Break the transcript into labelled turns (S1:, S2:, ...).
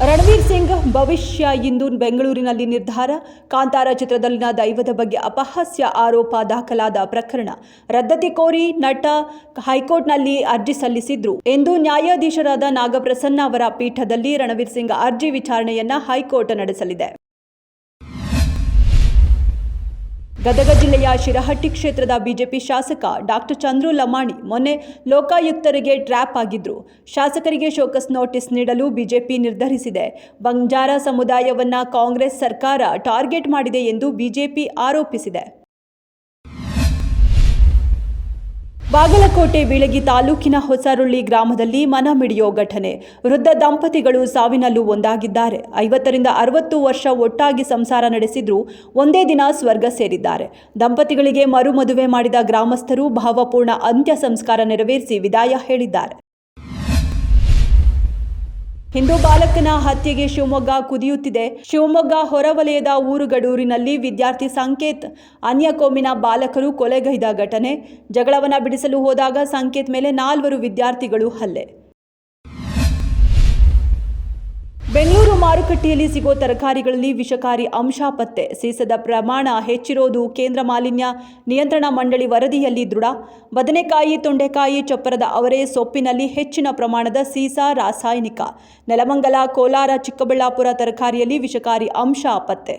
S1: ರಣವೀರ್ ಸಿಂಗ್ ಭವಿಷ್ಯ ಇಂದು ಬೆಂಗಳೂರಿನಲ್ಲಿ ನಿರ್ಧಾರ. ಕಾಂತಾರ ಚಿತ್ರದಲ್ಲಿನ ದೈವದ ಬಗ್ಗೆ ಅಪಹಾಸ್ಯ ಆರೋಪ ದಾಖಲಾದ ಪ್ರಕರಣ ರದ್ದತಿ ಕೋರಿ ನಟ ಹೈಕೋರ್ಟ್ನಲ್ಲಿ ಅರ್ಜಿ ಸಲ್ಲಿಸಿದ್ರು ಎಂದು ನ್ಯಾಯಾಧೀಶರಾದ ನಾಗಪ್ರಸನ್ನ ಅವರ ಪೀಠದಲ್ಲಿ ರಣವೀರ್ ಸಿಂಗ್ ಅರ್ಜಿ ವಿಚಾರಣೆಯನ್ನ ಹೈಕೋರ್ಟ್ ನಡೆಸಲಿದೆ. ಗದಗ ಜಿಲ್ಲೆಯ ಶಿರಹಟ್ಟಿ ಕ್ಷೇತ್ರದ ಬಿಜೆಪಿ ಶಾಸಕ ಡಾಕ್ಟರ್ ಚಂದ್ರು ಲಮಾಣಿ ಮೊನ್ನೆ ಲೋಕಾಯುಕ್ತರಿಗೆ ಟ್ರ್ಯಾಪ್ ಆಗಿದ್ರು. ಶಾಸಕರಿಗೆ ಶೋಕಸ್ ನೋಟಿಸ್ ನೀಡಲು ಬಿಜೆಪಿ ನಿರ್ಧರಿಸಿದೆ. ಬಂಜಾರ ಸಮುದಾಯವನ್ನ ಕಾಂಗ್ರೆಸ್ ಸರ್ಕಾರ ಟಾರ್ಗೆಟ್ ಮಾಡಿದೆ ಎಂದು ಬಿಜೆಪಿ ಆರೋಪಿಸಿದೆ. ಬಾಗಲಕೋಟೆ ಬೀಳಗಿ ತಾಲೂಕಿನ ಹೊಸರುಳ್ಳಿ ಗ್ರಾಮದಲ್ಲಿ ಮನ ಮಿಡಿಯೋ ಘಟನೆ. ವೃದ್ಧ ದಂಪತಿಗಳು ಸಾವಿನಲ್ಲೂ ಒಂದಾಗಿದ್ದಾರೆ. 50ರಿಂದ 60 ವರ್ಷ ಒಟ್ಟಾಗಿ ಸಂಸಾರ ನಡೆಸಿದ್ರು ಒಂದೇ ದಿನ ಸ್ವರ್ಗ ಸೇರಿದ್ದಾರೆ. ದಂಪತಿಗಳಿಗೆ ಮರು ಮದುವೆ ಮಾಡಿದ ಗ್ರಾಮಸ್ಥರು ಭಾವಪೂರ್ಣ ಅಂತ್ಯ ಸಂಸ್ಕಾರ ನೆರವೇರಿಸಿ ವಿದಾಯ ಹೇಳಿದ್ದಾರೆ. ಹಿಂದೂ ಬಾಲಕನ ಹತ್ಯೆಗೆ ಶಿವಮೊಗ್ಗ ಕುದಿಯುತ್ತಿದೆ. ಶಿವಮೊಗ್ಗ ಹೊರವಲಯದ ಊರುಗಡೂರಿನಲ್ಲಿ ವಿದ್ಯಾರ್ಥಿ ಸಂಕೇತ್ ಅನ್ಯ ಕೋಮಿನ ಬಾಲಕರು ಕೊಲೆಗೈದ ಘಟನೆ. ಜಗಳವನ್ನ ಬಿಡಿಸಲು ಹೋದಾಗ ಸಂಕೇತ್ ಮೇಲೆ 4 ವಿದ್ಯಾರ್ಥಿಗಳು ಹಲ್ಲೆ. ಬೆಂಗಳೂರು ಮಾರುಕಟ್ಟೆಯಲ್ಲಿ ಸಿಗೋ ತರಕಾರಿಗಳಲ್ಲಿ ವಿಷಕಾರಿ ಅಂಶ ಪತ್ತೆ. ಸೀಸದ ಪ್ರಮಾಣ ಹೆಚ್ಚಿರೋದು ಕೇಂದ್ರ ಮಾಲಿನ್ಯ ನಿಯಂತ್ರಣ ಮಂಡಳಿ ವರದಿಯಲ್ಲಿ ದೃಢ. ಬದನೆಕಾಯಿ, ತೊಂಡೆಕಾಯಿ, ಚಪ್ಪರದ ಅವರೆ ಸೊಪ್ಪಿನಲ್ಲಿ ಹೆಚ್ಚಿನ ಪ್ರಮಾಣದ ಸೀಸ ರಾಸಾಯನಿಕ. ನೆಲಮಂಗಲ, ಕೋಲಾರ, ಚಿಕ್ಕಬಳ್ಳಾಪುರ ತರಕಾರಿಯಲ್ಲಿ ವಿಷಕಾರಿ ಅಂಶ ಪತ್ತೆ.